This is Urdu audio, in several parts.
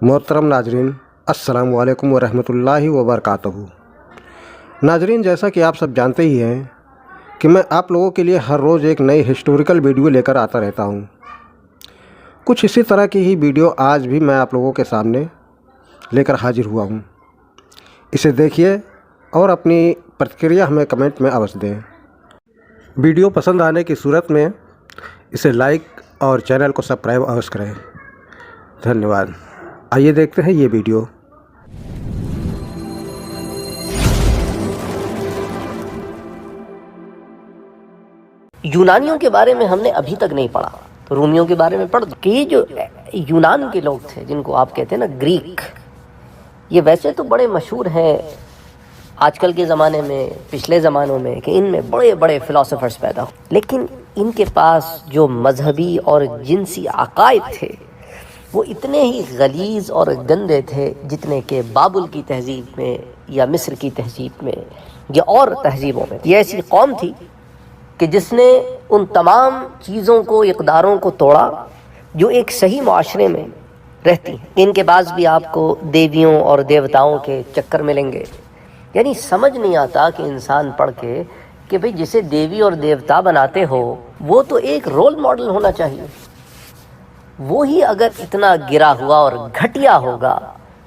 محترم ناظرین، السلام علیکم ورحمۃ اللہ وبرکاتہ۔ ناظرین، جیسا کہ آپ سب جانتے ہی ہیں کہ میں آپ لوگوں کے لیے ہر روز ایک نئی ہسٹوریکل ویڈیو لے کر آتا رہتا ہوں۔ کچھ اسی طرح کی ہی ویڈیو آج بھی میں آپ لوگوں کے سامنے لے کر حاضر ہوا ہوں۔ اسے دیکھیے اور اپنی پرتکریا ہمیں کمنٹ میں اوشیہ دیں۔ ویڈیو پسند آنے کی صورت میں اسے لائک اور چینل کو سبسکرائب اوشیہ کریں۔ دھنیہ واد۔ آئیے دیکھتے ہیں یہ ویڈیو۔ یونانیوں کے بارے میں ہم نے ابھی تک نہیں پڑھا، رومیوں کے بارے میں پڑھ کہ یہ جو یونان کے لوگ تھے جن کو آپ کہتے ہیں نا گریک، یہ ویسے تو بڑے مشہور ہیں آج کل کے زمانے میں، پچھلے زمانوں میں، کہ ان میں بڑے بڑے فلاسفرز پیدا ہوئے، لیکن ان کے پاس جو مذہبی اور جنسی عقائد تھے وہ اتنے ہی غلیظ اور گندے تھے جتنے کہ بابل کی تہذیب میں یا مصر کی تہذیب میں یا اور تہذیبوں میں۔ یہ ایسی قوم تھی کہ جس نے ان تمام چیزوں کو، اقداروں کو توڑا جو ایک صحیح معاشرے میں رہتی ہیں۔ ان کے پاس بھی آپ کو دیویوں اور دیوتاؤں کے چکر ملیں گے، یعنی سمجھ نہیں آتا کہ انسان پڑھ کے کہ بھئی جسے دیوی اور دیوتا بناتے ہو وہ تو ایک رول ماڈل ہونا چاہیے۔ وہی اگر اتنا گرا ہوا اور گھٹیا ہوگا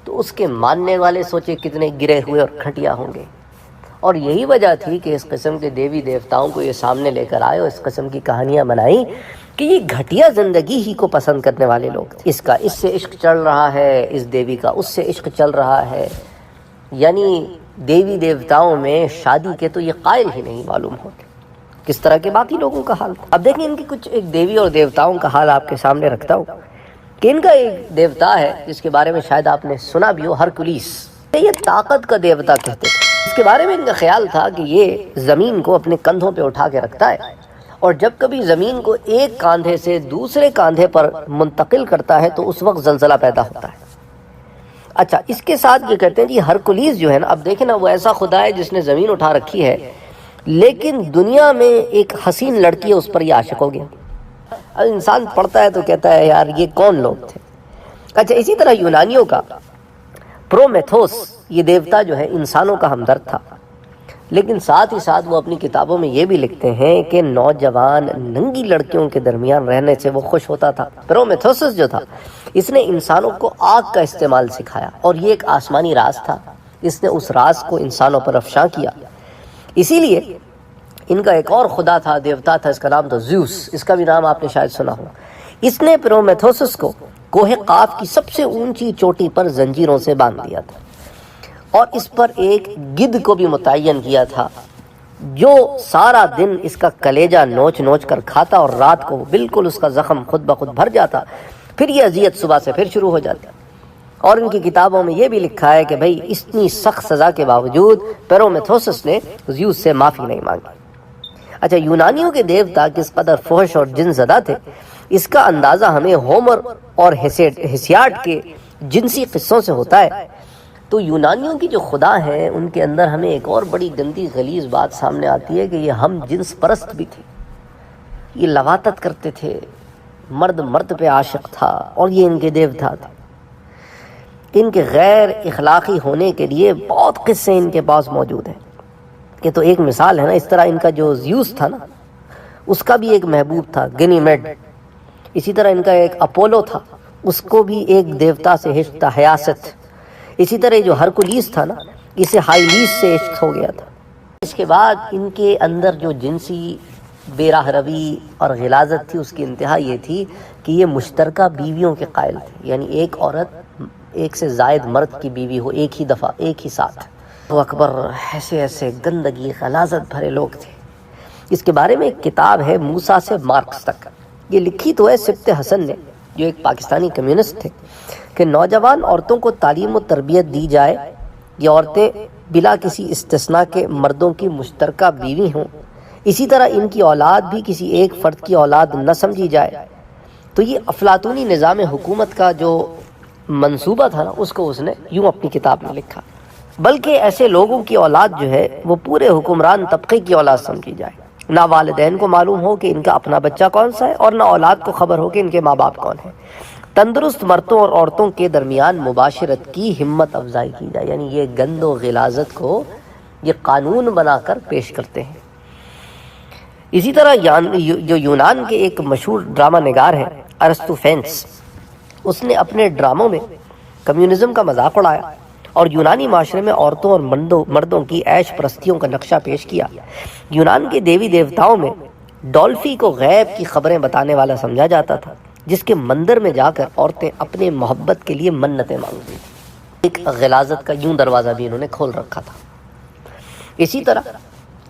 تو اس کے ماننے والے سوچے کتنے گرے ہوئے اور گھٹیا ہوں گے۔ اور یہی وجہ تھی کہ اس قسم کے دیوی دیوتاؤں کو یہ سامنے لے کر آئے اور اس قسم کی کہانیاں بنائیں کہ یہ گھٹیا زندگی ہی کو پسند کرنے والے لوگ تھے۔ اس کا اس سے عشق چل رہا ہے، اس دیوی کا اس سے عشق چل رہا ہے، یعنی دیوی دیوتاؤں میں شادی کے تو یہ قائل ہی نہیں معلوم ہوتے۔ کس طرح کے باقی لوگوں کا حال تھا۔ اب دیکھیں ان کی کچھ ایک دیوی اور دیوتاؤں کا حال آپ کے سامنے رکھتا ہوں کہ ان کا ایک دیوتا ہے جس کے بارے میں شاید آپ نے سنا بھی ہو، ہرکولیس۔ یہ طاقت کا دیوتا کہتے تھے۔ اس کے بارے میں ان کا خیال تھا کہ یہ زمین کو اپنے کندھوں پہ اٹھا کے رکھتا ہے اور جب کبھی زمین کو ایک کاندھے سے دوسرے کاندھے پر منتقل کرتا ہے تو اس وقت زلزلہ پیدا ہوتا ہے۔ اچھا، اس کے ساتھ یہ کہتے ہیں کہ ہرکولیس جو ہے نا، اب دیکھیں نا، وہ ایسا خدا ہے جس نے زمین اٹھا رکھی ہے لیکن دنیا میں ایک حسین لڑکی ہے اس پر یہ عاشق ہو گیا۔ اب انسان پڑھتا ہے تو کہتا ہے یار یہ کون لوگ تھے۔ اچھا، اسی طرح یونانیوں کا پرومیتھوس، یہ دیوتا جو ہے انسانوں کا ہمدرد تھا، لیکن ساتھ ہی ساتھ وہ اپنی کتابوں میں یہ بھی لکھتے ہیں کہ نوجوان ننگی لڑکیوں کے درمیان رہنے سے وہ خوش ہوتا تھا۔ پرومیتھوس جو تھا اس نے انسانوں کو آگ کا استعمال سکھایا اور یہ ایک آسمانی راز تھا، اس نے اس راز کو انسانوں پر افشاں کیا۔ اسی لیے ان کا ایک اور خدا تھا، دیوتا تھا، اس کا نام تھا زیوس، اس کا بھی نام آپ نے شاید سنا ہو۔ اس نے پرومیتھوس کو کوہ قاف کی سب سے اونچی چوٹی پر زنجیروں سے باندھ دیا تھا اور اس پر ایک گدھ کو بھی متعین کیا تھا جو سارا دن اس کا کلیجہ نوچ نوچ کر کھاتا اور رات کو بالکل اس کا زخم خود بخود بھر جاتا، پھر یہ اذیت صبح سے پھر شروع ہو جاتی۔ اور ان کی کتابوں میں یہ بھی لکھا ہے کہ بھئی اتنی سخت سزا کے باوجود پرومیتھوس نے زیوس سے معافی نہیں مانگی۔ اچھا، یونانیوں کے دیوتا کس قدر فحش اور جن زدہ تھے اس کا اندازہ ہمیں ہومر اور ہیسیاڈ کے جنسی قصوں سے ہوتا ہے۔ تو یونانیوں کی جو خدا ہیں ان کے اندر ہمیں ایک اور بڑی گندی غلیظ بات سامنے آتی ہے کہ یہ ہم جنس پرست بھی تھے، یہ لواطت کرتے تھے، مرد مرد پہ عاشق تھا، اور یہ ان کے دیوتا تھے۔ ان کے غیر اخلاقی ہونے کے لیے بہت قصے ان کے پاس موجود ہیں۔ یہ تو ایک مثال ہے نا، اس طرح ان کا جو زیوس تھا نا اس کا بھی ایک محبوب تھا گنیمیڈ۔ اسی طرح ان کا ایک اپولو تھا، اس کو بھی ایک دیوتا سے عشق تھا، حیاست۔ اسی طرح جو ہرکولیس تھا نا، اسے ہائیلیس سے عشق ہو گیا تھا۔ اس کے بعد ان کے اندر جو جنسی بے راہ روی اور غلاظت تھی اس کی انتہا یہ تھی کہ یہ مشترکہ بیویوں کے قائل تھے، یعنی ایک عورت ایک سے زائد مرد کی بیوی ہو ایک ہی دفعہ ایک ہی ساتھ۔ وہ اکبر، ایسے ایسے گندگی غلاظت بھرے لوگ تھے۔ اس کے بارے میں ایک کتاب ہے موسیٰ سے مارکس تک، یہ لکھی تو ہے سبط حسن نے جو ایک پاکستانی کمیونسٹ تھے، کہ نوجوان عورتوں کو تعلیم و تربیت دی جائے، یہ عورتیں بلا کسی استثناء کے مردوں کی مشترکہ بیوی ہوں، اسی طرح ان کی اولاد بھی کسی ایک فرد کی اولاد نہ سمجھی جائے۔ تو یہ افلاطونی نظام حکومت کا جو منصوبہ تھا نا اس کو اس نے یوں اپنی کتاب میں لکھا، بلکہ ایسے لوگوں کی اولاد جو ہے وہ پورے حکمران طبقے کی اولاد سمجھی جائے، نہ والدین کو معلوم ہو کہ ان کا اپنا بچہ کون سا ہے اور نہ اولاد کو خبر ہو کہ ان کے ماں باپ کون ہیں۔ تندرست مردوں اور عورتوں کے درمیان مباشرت کی ہمت افزائی کی جائے، یعنی یہ گند و غلاظت کو یہ قانون بنا کر پیش کرتے ہیں۔ اسی طرح جو یونان کے ایک مشہور ڈرامہ نگار ہیں ارسطوفینس، اس نے اپنے ڈراموں میں کمیونزم کا مذاق اڑایا اور یونانی معاشرے میں عورتوں اور مردوں کی عیش پرستیوں کا نقشہ پیش کیا۔ یونان کے دیوی دیوتاؤں میں ڈولفی کو غیب کی خبریں بتانے والا سمجھا جاتا تھا، جس کے مندر میں جا کر عورتیں اپنے محبت کے لیے منتیں مانگتی تھیں۔ ایک غلاظت کا یوں دروازہ بھی انہوں نے کھول رکھا تھا۔ اسی طرح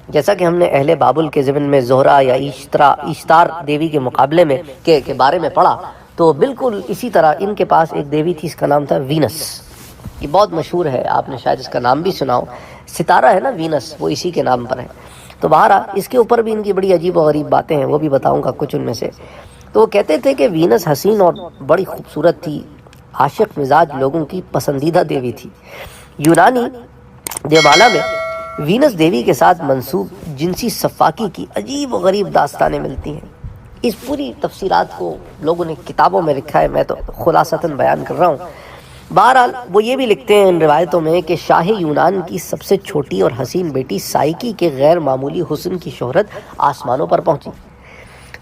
جیسا کہ ہم نے اہل بابل کے ضمن میں زہرہ یا اشتار دیوی کے مقابلے میں کے بارے میں پڑھا، تو بالکل اسی طرح ان کے پاس ایک دیوی تھی، اس کا نام تھا وینس۔ یہ بہت مشہور ہے، آپ نے شاید اس کا نام بھی سنا ہو، ستارہ ہے نا وینس، وہ اسی کے نام پر ہے۔ تو بہرحال اس کے اوپر بھی ان کی بڑی عجیب و غریب باتیں ہیں، وہ بھی بتاؤں گا کچھ ان میں سے۔ تو وہ کہتے تھے کہ وینس حسین اور بڑی خوبصورت تھی، عاشق مزاج لوگوں کی پسندیدہ دیوی تھی۔ یونانی دیوالا میں وینس دیوی کے ساتھ منسوب جنسی سفاکی کی عجیب و غریب داستانیں ملتی ہیں۔ اس پوری تفصیلات کو لوگوں نے کتابوں میں لکھا ہے، میں تو خلاصتاً بیان کر رہا ہوں۔ بہرحال وہ یہ بھی لکھتے ہیں ان روایتوں میں کہ شاہ یونان کی سب سے چھوٹی اور حسین بیٹی سائیکی کے غیر معمولی حسن کی شہرت آسمانوں پر پہنچی۔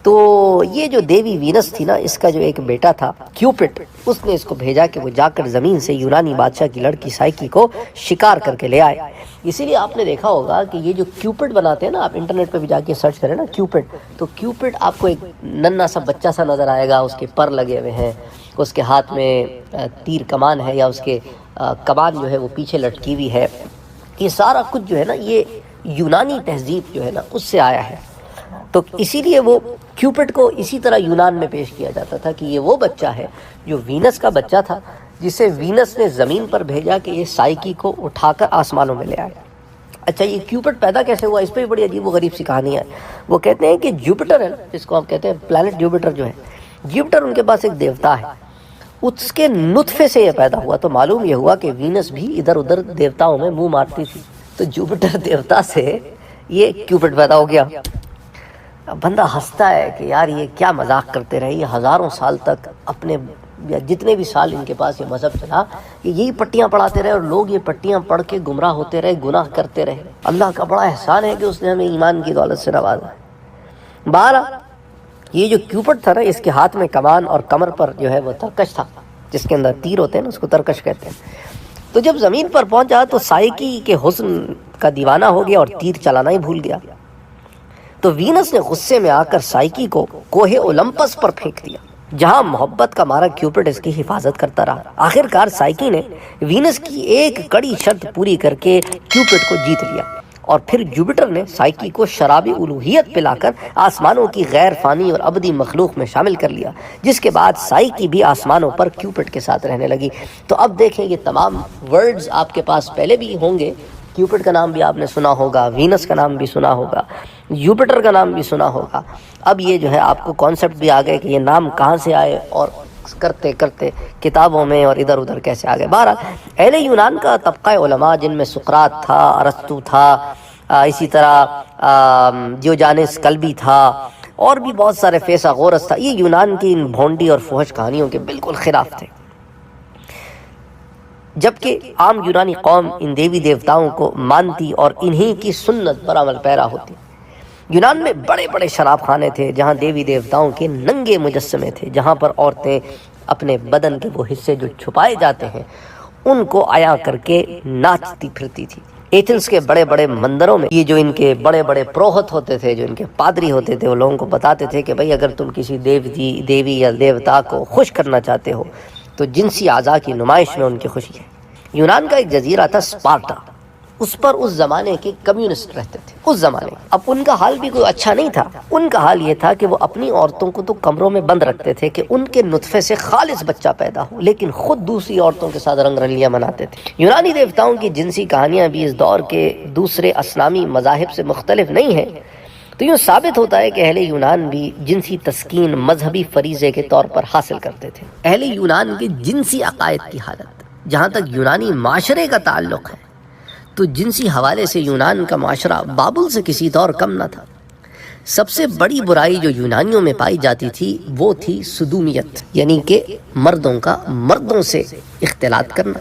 تو یہ جو دیوی وینس تھی نا، اس کا جو ایک بیٹا تھا کیوپٹ، اس نے اس کو بھیجا کہ وہ جا کر زمین سے یونانی بادشاہ کی لڑکی سائیکی کو شکار کر کے لے آئے۔ اسی لیے آپ نے دیکھا ہوگا کہ یہ جو کیوپٹ بناتے ہیں نا، آپ انٹرنیٹ پہ بھی جا کے سرچ کریں نا کیوپٹ، تو کیوپٹ آپ کو ایک ننھا سا بچہ سا نظر آئے گا، اس کے پر لگے ہوئے ہیں، اس کے ہاتھ میں تیر کمان ہے، یا اس کے کمان جو ہے وہ پیچھے لٹکی ہوئی ہے۔ یہ سارا کچھ جو ہے نا، یہ یونانی تہذیب جو ہے نا اس سے آیا ہے۔ تو اسی لیے وہ کیوپٹ کو اسی طرح یونان میں پیش کیا جاتا تھا کہ یہ وہ بچہ ہے جو وینس کا بچہ تھا، جسے وینس نے زمین پر بھیجا کہ یہ سائیکی کو اٹھا کر آسمانوں میں لے آئے۔ اچھا، یہ کیوپٹ پیدا کیسے ہوا، اس پہ بھی بڑی عجیب و غریب سی کہانی ہے۔ وہ کہتے ہیں کہ جوپیٹر ہے نا، جس کو آپ کہتے ہیں پلانٹ جوپیٹر جو ہے، جوپیٹر ان کے پاس ایک دیوتا ہے، اس کے نطفے سے یہ پیدا ہوا۔ تو معلوم یہ ہوا کہ وینس بھی ادھر ادھر دیوتاؤں میں منہ مارتی تھی، تو جوپیٹر دیوتا سے یہ کیوپٹ پیدا ہو گیا۔ بندہ ہنستا ہے کہ یار یہ کیا مذاق کرتے رہے، یہ ہزاروں سال تک اپنے یا جتنے بھی سال ان کے پاس یہ مذہب چلا، یہ یہی پٹیاں پڑھاتے رہے اور لوگ یہ پٹیاں پڑھ کے گمراہ ہوتے رہے، گناہ کرتے رہے۔ اللہ کا بڑا احسان ہے کہ اس نے ہمیں ایمان کی دولت سے نوازا ہے۔ بہرحال یہ جو کیوپٹ تھا نا، اس کے ہاتھ میں کمان اور کمر پر جو ہے وہ ترکش تھا، جس کے اندر تیر ہوتے ہیں نا، اس کو ترکش کہتے ہیں۔ تو جب زمین پر پہنچا تو سائیکی کے حسن کا دیوانہ ہو گیا اور تیر چلانا ہی بھول گیا۔ تو وینس نے غصے میں آ کر سائیکی کو کوہ اولمپس پر پھینک دیا، جہاں محبت کا مارا کیوپٹ اس کی حفاظت کرتا رہا۔ آخرکار سائیکی نے وینس کی ایک کڑی شرط پوری کر کے کیوپٹ کو جیت لیا، اور پھر جوپیٹر نے سائیکی کو شراب الوہیت پلا کر آسمانوں کی غیر فانی اور ابدی مخلوق میں شامل کر لیا، جس کے بعد سائیکی بھی آسمانوں پر کیوپٹ کے ساتھ رہنے لگی۔ تو اب دیکھیں، یہ تمام ورڈز آپ کے پاس پہلے بھی ہوں گے، کیوپٹ کا نام بھی آپ نے سنا ہوگا، وینس کا نام بھی سنا ہوگا، جوپیٹر کا نام بھی سنا ہوگا۔ اب یہ جو ہے آپ کو کانسیپٹ بھی آ گئے کہ یہ نام کہاں سے آئے اور کرتے کرتے کتابوں میں اور ادھر ادھر کیسے آ گئے۔ بہرحال اہل یونان کا طبقہ علماء، جن میں سقراط تھا، ارسطو تھا، اسی طرح دیوجانس کلبی تھا، اور بھی بہت سارے، فیثاغورس تھا، یہ یونان کی ان بھونڈی اور فحش کہانیوں کے بالکل خلاف تھے۔ جبکہ عام یونانی قوم ان دیوی دیوتاؤں کو مانتی اور انہی کی سنت پر عمل پیرا ہوتی۔ یونان میں بڑے بڑے شراب خانے تھے، جہاں دیوی دیوتاؤں کے ننگے مجسمے تھے، جہاں پر عورتیں اپنے بدن کے وہ حصے جو چھپائے جاتے ہیں ان کو عیاں کر کے ناچتی پھرتی تھی۔ ایتھنس کے بڑے بڑے مندروں میں یہ جو ان کے بڑے بڑے پروہت ہوتے تھے، جو ان کے پادری ہوتے تھے، وہ لوگوں کو بتاتے تھے کہ بھئی اگر تم کسی دیوی یا دیوتا کو خوش کرنا چاہتے ہو تو جنسی اعضاء کی نمائش میں ان کی خوشی ہے۔ یونان کا ایک جزیرہ تھا اسپارٹا، اس پر اس زمانے کے کمیونسٹ رہتے تھے، اس زمانے۔ اب ان کا حال بھی کوئی اچھا نہیں تھا، ان کا حال یہ تھا کہ وہ اپنی عورتوں کو تو کمروں میں بند رکھتے تھے کہ ان کے نطفے سے خالص بچہ پیدا ہو، لیکن خود دوسری عورتوں کے ساتھ رنگ رلیاں مناتے تھے۔ یونانی دیوتاؤں کی جنسی کہانیاں بھی اس دور کے دوسرے اسلامی مذاہب سے مختلف نہیں ہیں۔ تو یوں ثابت ہوتا ہے کہ اہل یونان بھی جنسی تسکین مذہبی فریضے کے طور پر حاصل کرتے تھے۔ اہل یونان کے جنسی عقائد کی حالت، جہاں تک یونانی معاشرے کا تعلق ہے تو جنسی حوالے سے یونان کا معاشرہ بابل سے کسی طور کم نہ تھا۔ سب سے بڑی برائی جو یونانیوں میں پائی جاتی تھی وہ تھی صدومیت، یعنی کہ مردوں کا مردوں سے اختلاط کرنا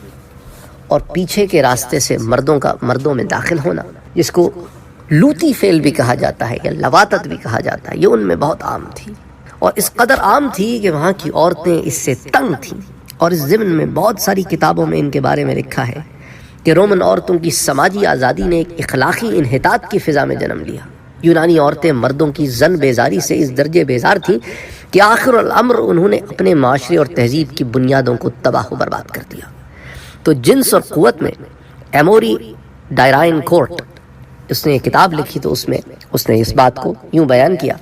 اور پیچھے کے راستے سے مردوں کا مردوں میں داخل ہونا، جس کو لوتی فعل بھی کہا جاتا ہے یا لواطت بھی کہا جاتا ہے، یہ ان میں بہت عام تھی، اور اس قدر عام تھی کہ وہاں کی عورتیں اس سے تنگ تھیں۔ اور اس ضمن میں بہت ساری کتابوں میں ان کے بارے میں لکھا ہے کہ رومن عورتوں کی سماجی آزادی نے ایک اخلاقی انحطاط کی فضا میں جنم لیا۔ یونانی عورتیں مردوں کی زن بیزاری سے اس درجے بیزار تھیں کہ آخر الامر انہوں نے اپنے معاشرے اور تہذیب کی بنیادوں کو تباہ و برباد کر دیا۔ تو جنس اور قوت میں ایموری ڈائرائن کورٹ اس نے ایک کتاب لکھی، تو اس میں اس نے اس بات کو یوں بیان کیا۔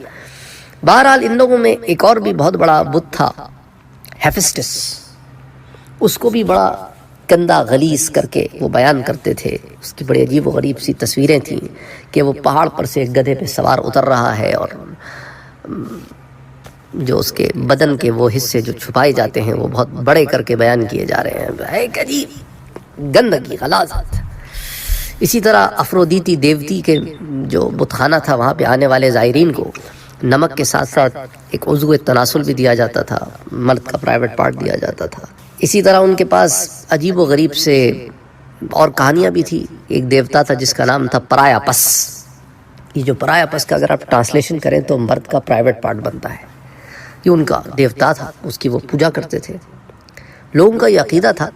بہرحال ان لوگوں میں ایک اور بھی بہت بڑا بت تھا، ہیفسٹس، اس کو بھی بڑا گندا غلیظ کر کے وہ بیان کرتے تھے۔ اس کی بڑی عجیب و غریب سی تصویریں تھیں کہ وہ پہاڑ پر سے ایک گدھے پہ سوار اتر رہا ہے، اور جو اس کے بدن کے وہ حصے جو چھپائے جاتے ہیں وہ بہت بڑے کر کے بیان کیے جا رہے ہیں، ایک عجیب گندگی غلاظت۔ اسی طرح افرودیتی دیوتی کے جو بت خانہ تھا، وہاں پہ آنے والے زائرین کو نمک کے ساتھ ساتھ ایک عضو تناسل بھی دیا جاتا تھا، مرد کا پرائیویٹ پارٹ دیا جاتا تھا۔ اسی طرح ان کے پاس عجیب و غریب سے اور کہانیاں بھی تھی۔ ایک دیوتا تھا جس کا نام تھا پرایاپس۔ یہ جو پرایاپس کا اگر آپ ٹرانسلیشن کریں تو مرد کا پرائیویٹ پارٹ بنتا ہے، یہ ان کا دیوتا تھا، اس کی وہ پوجا کرتے تھے۔ لوگوں کا یہ عقیدہ تھا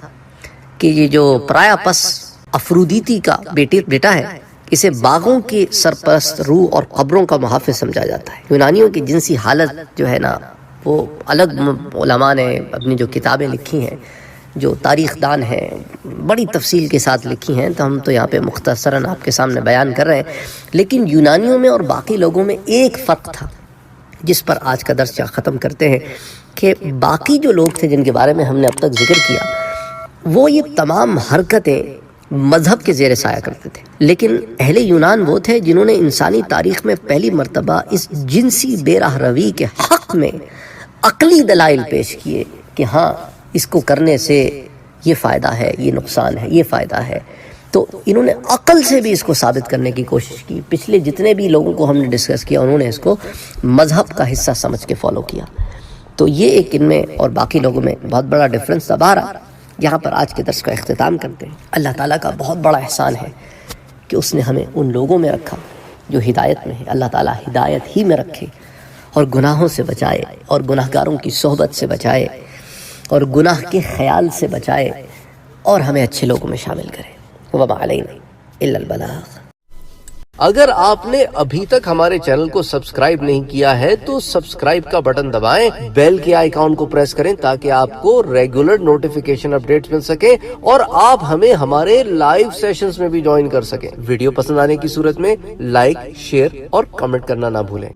کہ یہ جو پرایاپس افرودیتی کا بیٹا ہے، اسے باغوں کے سرپرست، روح اور قبروں کا محافظ سمجھا جاتا ہے۔ یونانیوں کی جنسی حالت جو ہے نا، وہ الگ علماء نے اپنی جو کتابیں لکھی ہیں، جو تاریخ دان ہیں، بڑی تفصیل کے ساتھ لکھی ہیں، تو ہم تو یہاں پہ مختصراً آپ کے سامنے بیان کر رہے ہیں۔ لیکن یونانیوں میں اور باقی لوگوں میں ایک فرق تھا جس پر آج کا درس ختم کرتے ہیں، کہ باقی جو لوگ تھے جن کے بارے میں ہم نے اب تک ذکر کیا، وہ یہ تمام حرکتیں مذہب کے زیر سایہ کرتے تھے، لیکن اہل یونان وہ تھے جنہوں نے انسانی تاریخ میں پہلی مرتبہ اس جنسی بے راہ روی کے حق میں عقلی دلائل پیش کیے کہ ہاں اس کو کرنے سے یہ فائدہ ہے، یہ نقصان ہے، یہ فائدہ ہے۔ تو انہوں نے عقل سے بھی اس کو ثابت کرنے کی کوشش کی۔ پچھلے جتنے بھی لوگوں کو ہم نے ڈسکس کیا، انہوں نے اس کو مذہب کا حصہ سمجھ کے فالو کیا۔ تو یہ ایک ان میں اور باقی لوگوں میں بہت بڑا ڈفرنس تھا۔ بہرحال یہاں پر آج کے درس کا اختتام کرتے ہیں۔ اللہ تعالیٰ کا بہت بڑا احسان ہے کہ اس نے ہمیں ان لوگوں میں رکھا جو ہدایت میں ہے۔ اللہ تعالیٰ ہدایت ہی میں رکھے اور گناہوں سے بچائے، اور گناہ گاروں کی صحبت سے بچائے، اور گناہ کے خیال سے بچائے، اور ہمیں اچھے لوگوں میں شامل کرے۔ وما علینا الا البلاغ۔ اگر آپ نے ابھی تک ہمارے چینل کو سبسکرائب نہیں کیا ہے تو سبسکرائب کا بٹن دبائیں، بیل کے آئیکن کو پریس کریں تاکہ آپ کو ریگولر نوٹیفیکیشن اپڈیٹس مل سکیں، اور آپ ہمیں ہمارے لائیو سیشنز میں بھی جوائن کر سکیں۔ ویڈیو پسند آنے کی صورت میں لائک، شیئر اور کمنٹ کرنا نہ بھولیں۔